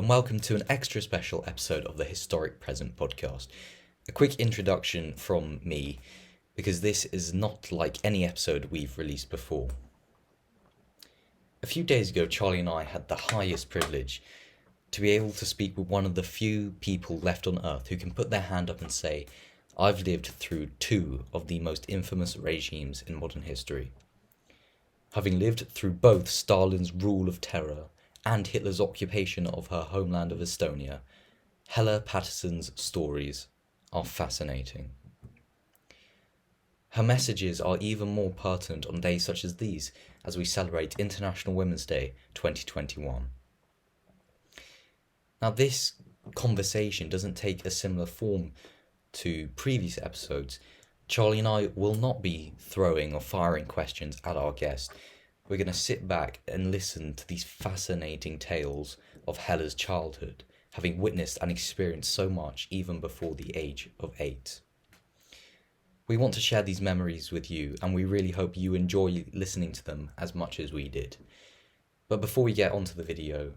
and welcome to an extra special episode of the Historic Present podcast. A quick introduction from me, because this is not like any episode we've released before. A few days ago, Charlie and I had the highest privilege to be able to speak with one of the few people left on Earth who can put their hand up and say, I've lived through two of the most infamous regimes in modern history. Having lived through both Stalin's rule of terror and Hitler's occupation of her homeland of Estonia, Helle Patterson's stories are fascinating. Her messages are even more pertinent on days such as these, as we celebrate International Women's Day 2021. Now, this conversation doesn't take a similar form to previous episodes. Charlie and I will not be throwing or firing questions at our guest. We're going to sit back and listen to these fascinating tales of Helle's childhood, having witnessed and experienced so much even before the age of 8. We want to share these memories with you, and we really hope you enjoy listening to them as much as we did. But before we get onto the video,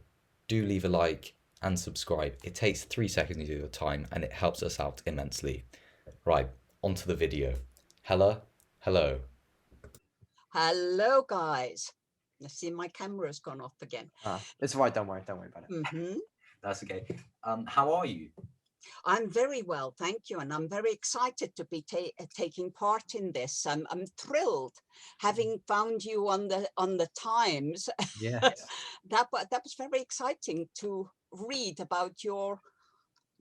do leave a like and subscribe. It takes 3 seconds of your time and it helps us out immensely. Right, onto the video. Helle, hello. Hello, guys. I see my camera's gone off again. It's right. Don't worry about it. That's okay. How are you? I'm very well, thank you, and I'm very excited to be taking part in this. I'm thrilled, having found you on the Times. Yes. that was very exciting to read about your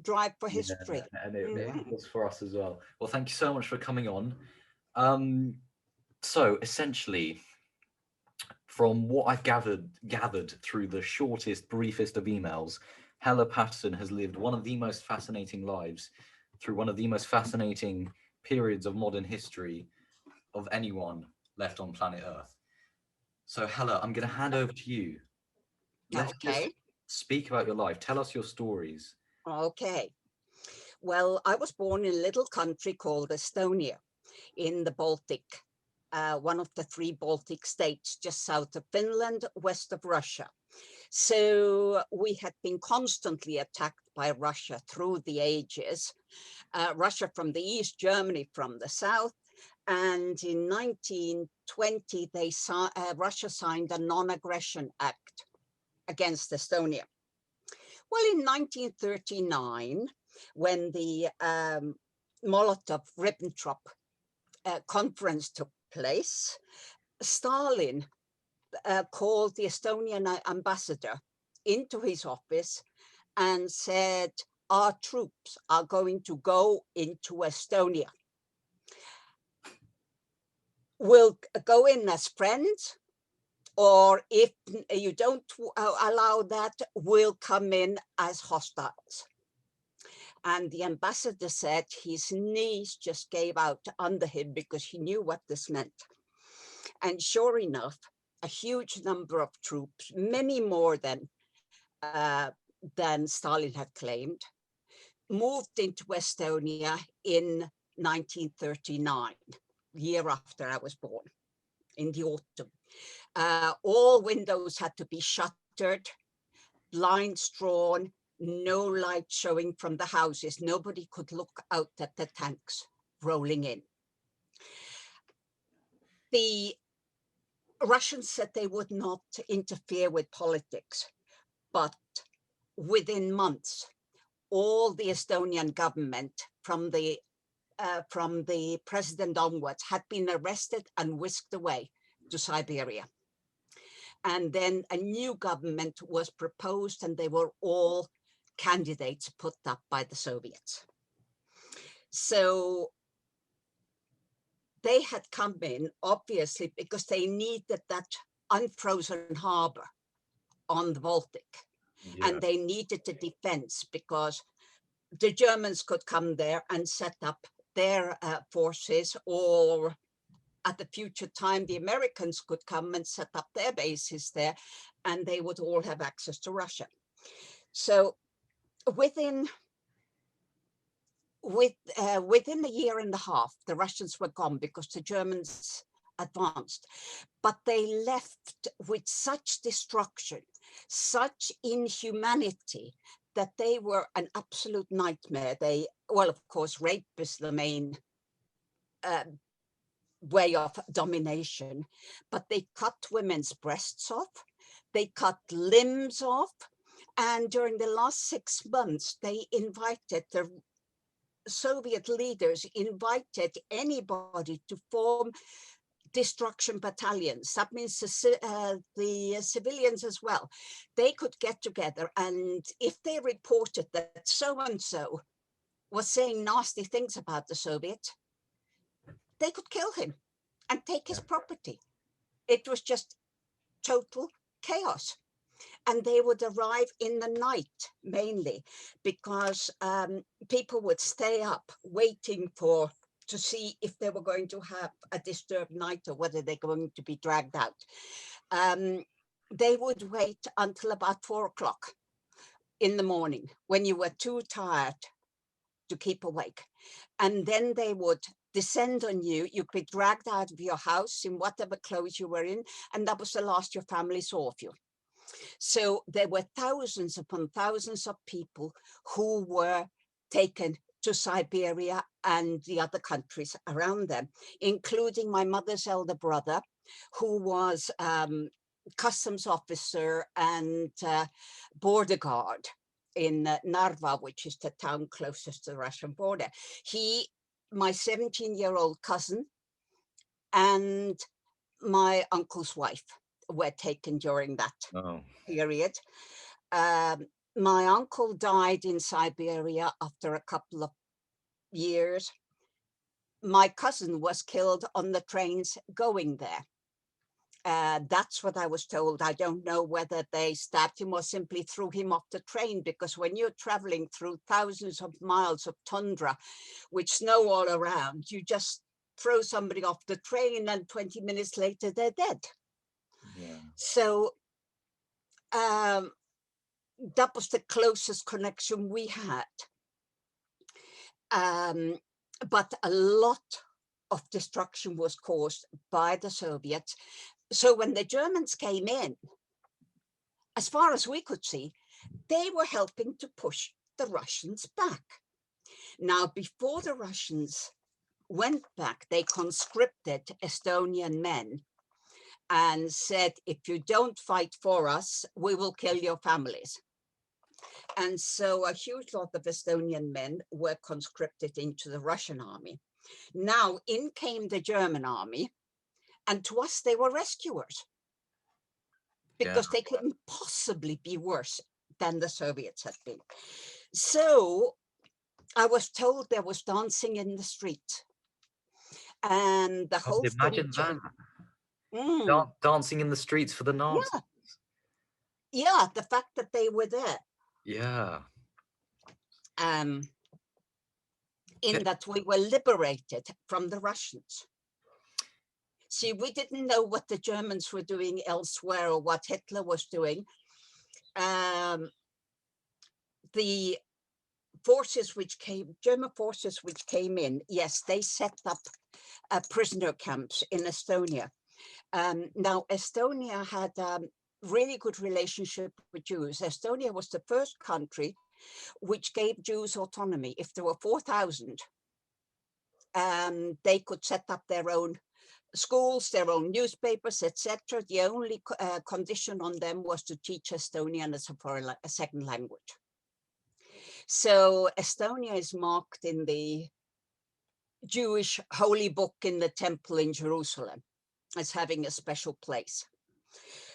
drive for history. Yeah, and it was for us as well. Well, thank you so much for coming on. So essentially, from what I've gathered through the shortest, briefest of emails, Helle Patterson has lived one of the most fascinating lives through one of the most fascinating periods of modern history of anyone left on planet Earth. So Helle, I'm going to hand over to you. Let's just speak about your life. Tell us your stories. Okay. Well, I was born in a little country called Estonia in the Baltic. One of the 3 Baltic states just south of Finland, west of Russia. So we had been constantly attacked by Russia through the ages. Russia from the east, Germany from the south. And in 1920, Russia signed a non-aggression act against Estonia. Well, in 1939, when the Molotov-Ribbentrop conference took place, Stalin called the Estonian ambassador into his office and said, our troops are going to go into Estonia. We'll go in as friends, or if you don't allow that, we'll come in as hostiles. And the ambassador said his knees just gave out under him because he knew what this meant. And sure enough, a huge number of troops, many more than Stalin had claimed, moved into Estonia in 1939, year after I was born, in the autumn. All windows had to be shuttered, blinds drawn, no light showing from the houses. Nobody could look out at the tanks rolling in. The Russians said they would not interfere with politics, but within months, all the Estonian government, from the president onwards, had been arrested and whisked away to Siberia. And then a new government was proposed, and they were all candidates put up by the Soviets. So they had come in, obviously, because they needed that unfrozen harbor on the Baltic. Yeah. And they needed the defense because the Germans could come there and set up their forces, or at the future time, the Americans could come and set up their bases there, and they would all have access to Russia. So within a year and a half, the Russians were gone because the Germans advanced, but they left with such destruction such inhumanity that they were an absolute nightmare. They, well, of course, rape is the main way of domination, but they cut women's breasts off, they cut limbs off, and during the last 6 months, they invited, the Soviet leaders invited anybody to form destruction battalions. That means the civilians as well. They could get together, and if they reported that so-and-so was saying nasty things about the Soviets, they could kill him and take his property. It was just total chaos. And they would arrive in the night, mainly, because people would stay up waiting to see if they were going to have a disturbed night or whether they're going to be dragged out. They would wait until about 4 o'clock in the morning when you were too tired to keep awake. And then they would descend on you. You'd be dragged out of your house in whatever clothes you were in, and that was the last your family saw of you. So there were thousands upon thousands of people who were taken to Siberia and the other countries around them, including my mother's elder brother, who was customs officer and border guard in Narva, which is the town closest to the Russian border. My 17-year-old cousin and my uncle's wife were taken during that period. My uncle died in Siberia after a couple of years. My cousin was killed on the trains going there. That's what I was told. I don't know whether they stabbed him or simply threw him off the train, because when you're traveling through thousands of miles of tundra with snow all around, you just throw somebody off the train and 20 minutes later they're dead. Yeah. So that was the closest connection we had. But a lot of destruction was caused by the Soviets. So when the Germans came in, as far as we could see, they were helping to push the Russians back. Now, before the Russians went back, they conscripted Estonian men and said, if you don't fight for us, we will kill your families. And so a huge lot of Estonian men were conscripted into the Russian army. Now in came the German army, and to us they were rescuers, because they couldn't possibly be worse than the Soviets had been. So I was told there was dancing in the street, and the whole Imagine that. Dancing in the streets for the Nazis. Yeah, the fact that they were there. Yeah. In that we were liberated from the Russians. See, we didn't know what the Germans were doing elsewhere or what Hitler was doing. The forces which came, German forces which came in, yes, they set up prisoner camps in Estonia. Now, Estonia had a really good relationship with Jews. Estonia was the first country which gave Jews autonomy. If there were 4,000, they could set up their own schools, their own newspapers, etc. The only condition on them was to teach Estonian as a second language. So Estonia is marked in the Jewish holy book in the temple in Jerusalem as having a special place.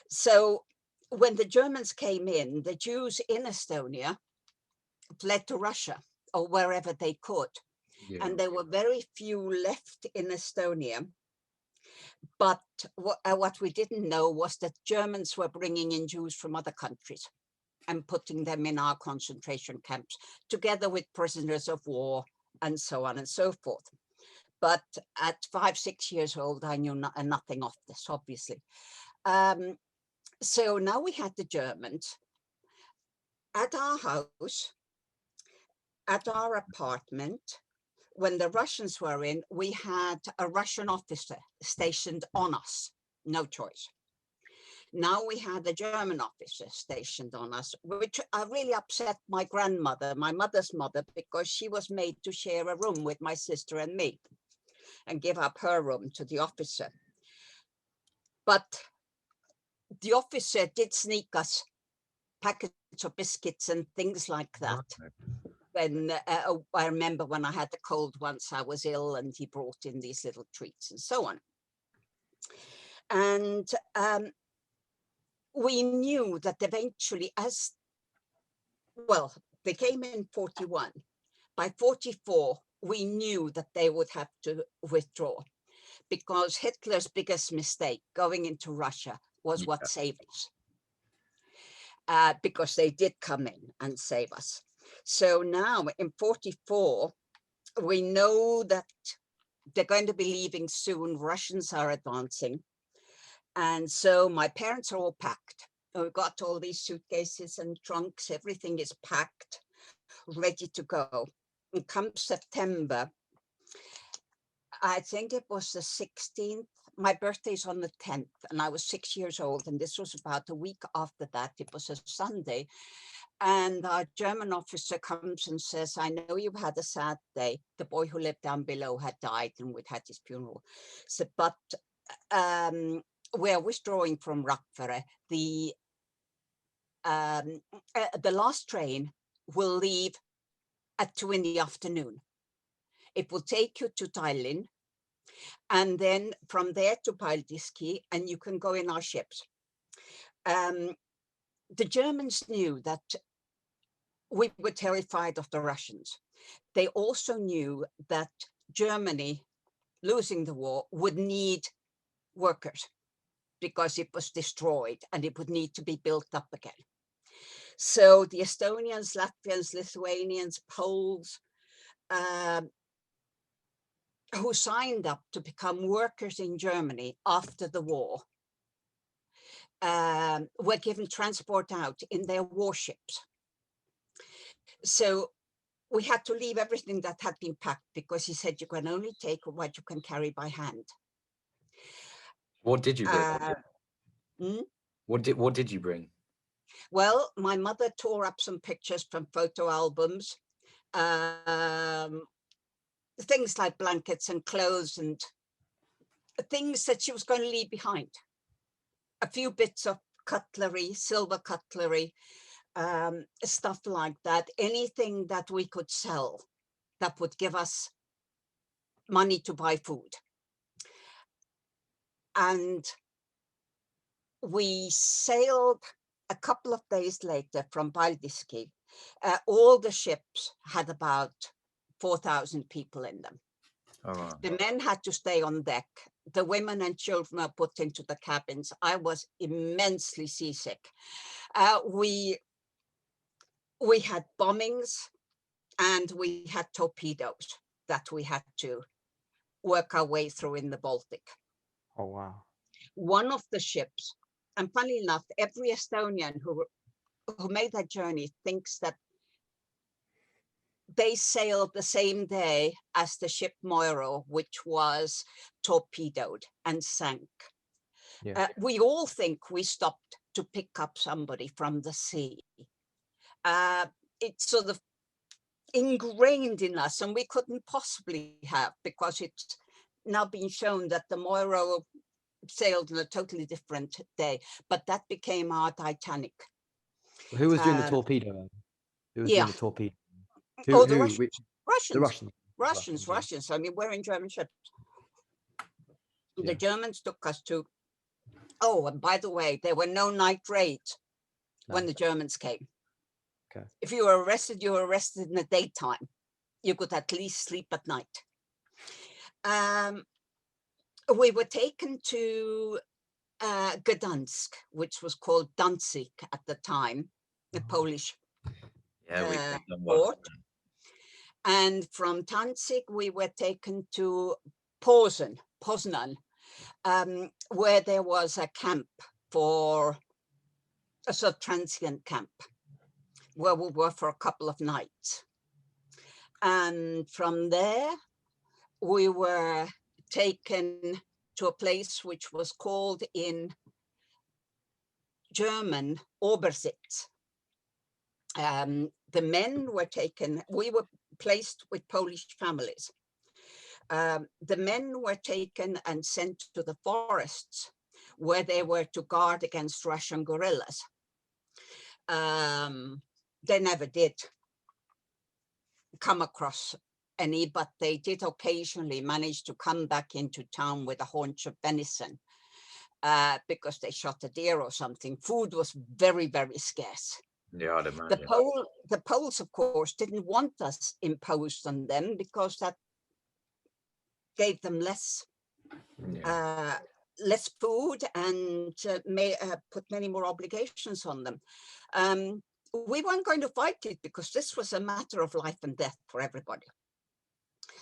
So when the Germans came in, the Jews in Estonia fled to Russia or wherever they could. Yeah. And there were very few left in Estonia. But what we didn't know was that Germans were bringing in Jews from other countries and putting them in our concentration camps, together with prisoners of war and so on and so forth. But at 5, 6 years old, I knew nothing of this, obviously. So now we had the Germans at our house, at our apartment. When the Russians were in, we had a Russian officer stationed on us, no choice. Now we had a German officer stationed on us, which really upset my grandmother, my mother's mother, because she was made to share a room with my sister and me and give up her room to the officer. But the officer did sneak us packets of biscuits and things like that. When I remember when I had the cold once, I was ill, and he brought in these little treats and so on. And we knew that eventually, as well, they came in 41. By 44, we knew that they would have to withdraw, because Hitler's biggest mistake going into Russia was what saved us. Because they did come in and save us. So now in 44, we know that they're going to be leaving soon. Russians are advancing. And so my parents are all packed. We've got all these suitcases and trunks. Everything is packed, ready to go. And come September, I think it was the 16th. My birthday is on the 10th, and I was 6 years old. And this was about a week after that. It was a Sunday. And our German officer comes and says, I know you've had a sad day. The boy who lived down below had died, and we'd had his funeral. So, but we're withdrawing from Rakvere. The last train will leave at 2 in the afternoon. It will take you to Tallinn, and then from there to Paldiski, and you can go in our ships. The Germans knew that we were terrified of the Russians. They also knew that Germany, losing the war, would need workers because it was destroyed and it would need to be built up again. So the Estonians, Latvians, Lithuanians, Poles, who signed up to become workers in Germany after the war, were given transport out in their warships. So we had to leave everything that had been packed, because he said you can only take what you can carry by hand. What did you bring? What did you bring? Well, my mother tore up some pictures from photo albums, things like blankets and clothes and things that she was going to leave behind. A few bits of cutlery, silver cutlery, stuff like that. Anything that we could sell that would give us money to buy food. And we sailed a couple of days later from Paldiski. All the ships had about 4,000 people in them. Oh, wow. The men had to stay on deck. The women and children were put into the cabins. I was immensely seasick. We had bombings, and we had torpedoes that we had to work our way through in the Baltic. Oh, wow. One of the ships, and funny enough, every Estonian who made that journey thinks that they sailed the same day as the ship Moiro, which was torpedoed and sank. Yeah. We all think we stopped to pick up somebody from the sea. It's sort of ingrained in us, and we couldn't possibly have, because it's now been shown that the Moiro sailed on a totally different day, but that became our Titanic. Who was doing the torpedo? Who was doing the torpedo? Russians. I mean, we're in German ships. Yeah. The Germans took us to, oh, and by the way, there were no night raids when the Germans came. Okay. If you were arrested, you were arrested in the daytime. You could at least sleep at night. We were taken to Gdansk, which was called Danzig at the time, the Polish port. And from Danzig, we were taken to Poznan, where there was a camp for a sort of transient camp, where we were for a couple of nights. And from there, we were taken to a place which was called in German Obersitz. The men were taken, we were placed with Polish families. The men were taken and sent to the forests where they were to guard against Russian guerrillas. They never did come across any, but they did occasionally manage to come back into town with a haunch of venison because they shot a deer or something. Food was very, very scarce. Yeah, I'd imagine. The Poles, of course, didn't want us imposed on them because that gave them less food and put many more obligations on them. We weren't going to fight it because this was a matter of life and death for everybody.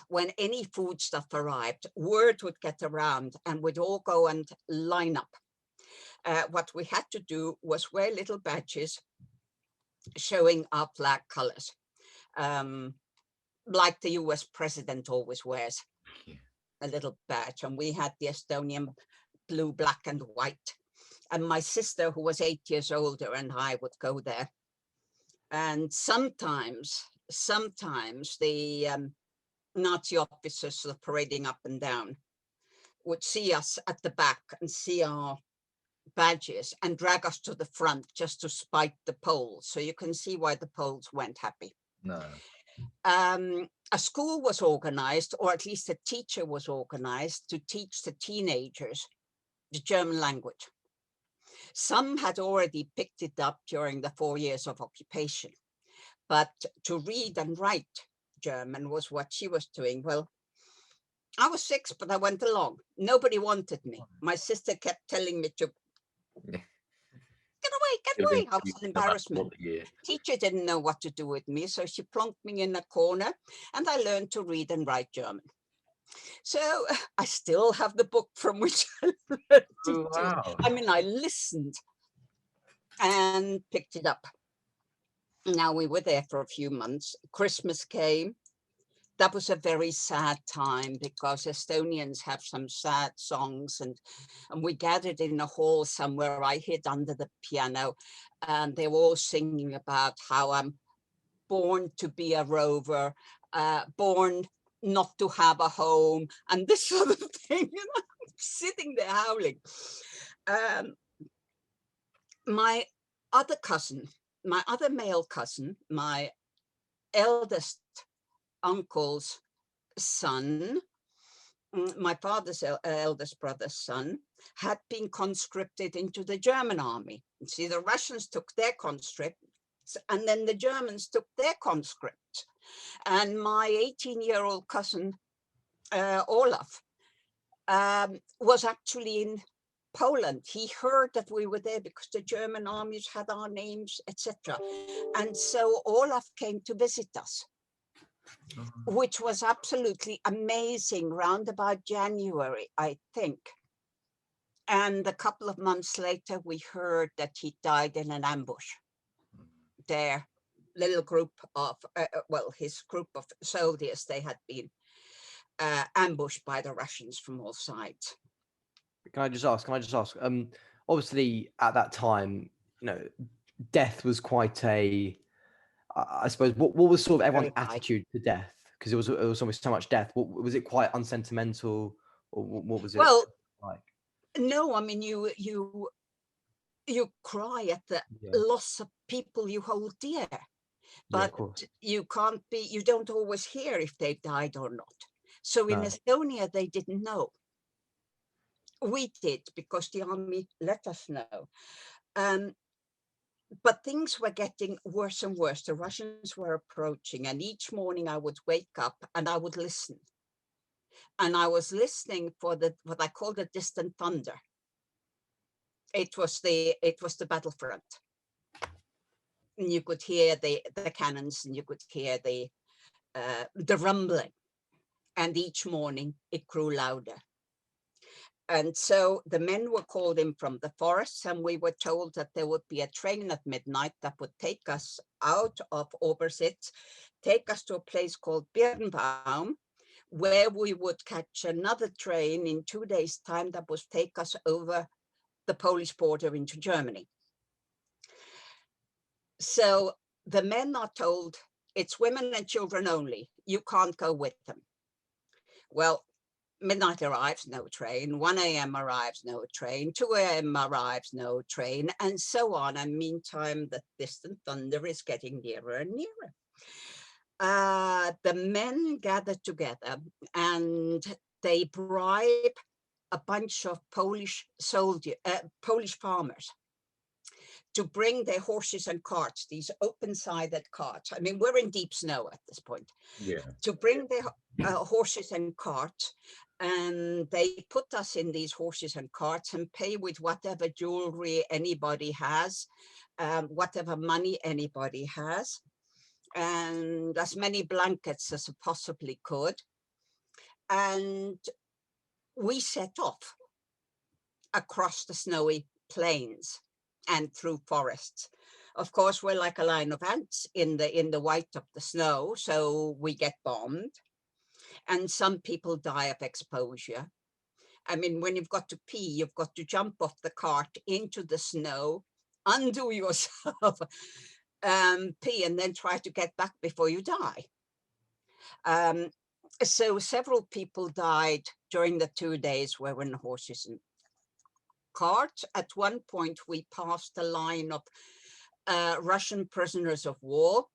When any food stuff arrived, word would get around and we'd all go and line up. What we had to do was wear little badges showing our flag colors, like the US president always wears, a little badge. And we had the Estonian blue, black and white. And my sister, who was 8 years older, and I would go there. And sometimes the Nazi officers sort of parading up and down would see us at the back and see our badges and drag us to the front just to spite the Poles. So you can see why the Poles weren't happy. No. A school was organized, or at least a teacher was organized to teach the teenagers the German language. Some had already picked it up during the 4 years of occupation, but to read and write German was what she was doing. Well, I was 6, but I went along. Nobody wanted me. My sister kept telling me to get away. I was an embarrassment. Teacher didn't know what to do with me, so she plonked me in a corner and I learned to read and write German. So I still have the book from which I learned to Wow. I mean, I listened and picked it up. Now we were there for a few months. Christmas came. That was a very sad time because Estonians have some sad songs, and we gathered in a hall somewhere. I hid under the piano and they were all singing about how I'm born to be a rover, born not to have a home, and this sort of thing. And I'm sitting there howling. My other cousin, my other male cousin, my eldest uncle's son, my father's eldest brother's son, had been conscripted into the German army. See, the Russians took their conscripts and then the Germans took their conscripts. And my 18-year-old cousin, Olaf, was actually in Poland. He heard that we were there because the German armies had our names, etc. And so Olaf came to visit us, which was absolutely amazing, round about January, I think. And a couple of months later, we heard that he died in an ambush. Their little group of, his group of soldiers, they had been ambushed by the Russians from all sides. Can I just ask? Obviously, at that time, death was quite a. I suppose what was sort of everyone's attitude to death? Because it was almost so much death. Was it quite unsentimental, or what was it like? No, I mean you cry at the loss of people you hold dear, but you don't always hear if they died or not. So in Estonia, they didn't know. We did because the army let us know. But things were getting worse and worse. The Russians were approaching, and each morning I would wake up and I would listen. And I was listening for what I call the distant thunder. It was the battlefront. And you could hear the cannons, and you could hear the rumbling. And each morning it grew louder. And so the men were called in from the forests, and we were told that there would be a train at midnight that would take us out of Obersitz, take us to a place called Birnbaum, where we would catch another train in 2 days' time that would take us over the Polish border into Germany. So the men are told it's women and children only. You can't go with them. Well, midnight arrives, no train. 1 a.m. arrives, no train. 2 a.m. arrives, no train, and so on. And meantime, the distant thunder is getting nearer and nearer. The men gather together and they bribe a bunch of Polish farmers to bring their horses and carts, these open-sided carts. I mean, we're in deep snow at this point. Yeah. To bring their horses and carts, and they put us in these horses and carts and pay with whatever jewelry anybody has, whatever money anybody has, and as many blankets as possibly could. And we set off across the snowy plains and through forests. Of course, we're like a line of ants in the white of the snow, so we get bombed. And some people die of exposure. I mean, when you've got to pee, you've got to jump off the cart into the snow, undo yourself, pee, and then try to get back before you die. So several people died during the 2 days we were in horses and carts. At one point, we passed a line of Russian prisoners of war,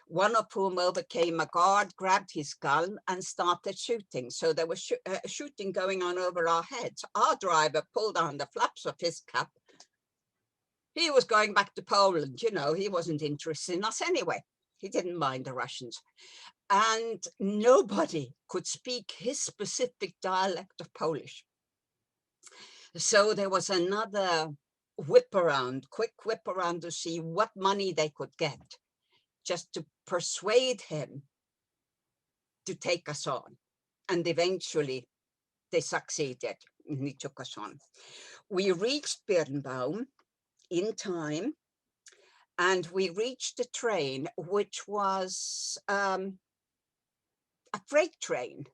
one of whom overcame a guard, grabbed his gun and started shooting. So there was shooting going on over our heads. Our driver pulled down the flaps of his cap. He was going back to Poland, you know, he wasn't interested in us anyway. He didn't mind the Russians. And nobody could speak his specific dialect of Polish. So there was another quick whip around to see what money they could get, just to persuade him to take us on. And eventually they succeeded and he took us on. We reached Birnbaum in time, and we reached a train, which was a freight train.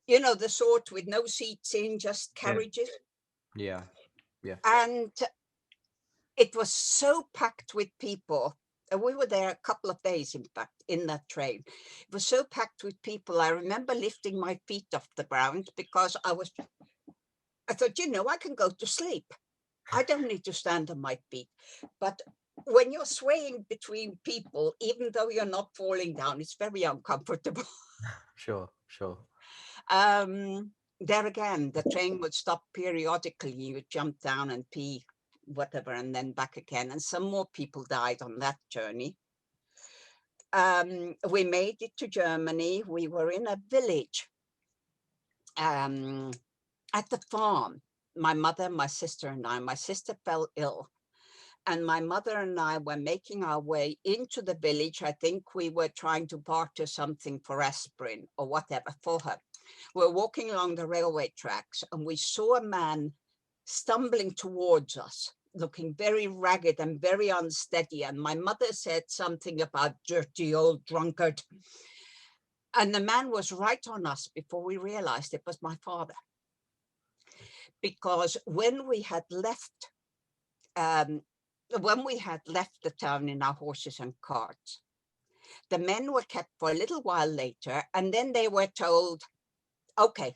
You know, the sort with no seats in, just carriages. Yeah. And it was so packed with people. We were there a couple of days, in fact, in that train. It was so packed with people. I remember lifting my feet off the ground because I thought, you know, I can go to sleep. I don't need to stand on my feet. But when you're swaying between people, even though you're not falling down, it's very uncomfortable. Sure. There again, the train would stop periodically. You would jump down and pee, whatever, and then back again. And some more people died on that journey. We made it to Germany. We were in a village at the farm. My mother, my sister, and I. My sister fell ill. And my mother and I were making our way into the village. I think we were trying to barter something for aspirin or whatever for her. We're walking along the railway tracks and we saw a man stumbling towards us, looking very ragged and very unsteady. And my mother said something about dirty old drunkard. And the man was right on us before we realized it was my father. Because when we had left the town in our horses and carts, the men were kept for a little while later, and then they were told, okay,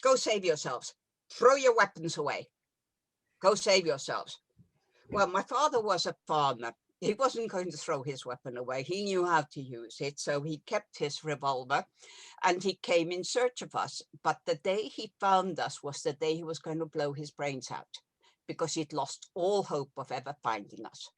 go save yourselves. Throw your weapons away. Go save yourselves. Well, my father was a farmer. He wasn't going to throw his weapon away. He knew how to use it. So he kept his revolver and he came in search of us. But the day he found us was the day he was going to blow his brains out, because he'd lost all hope of ever finding us.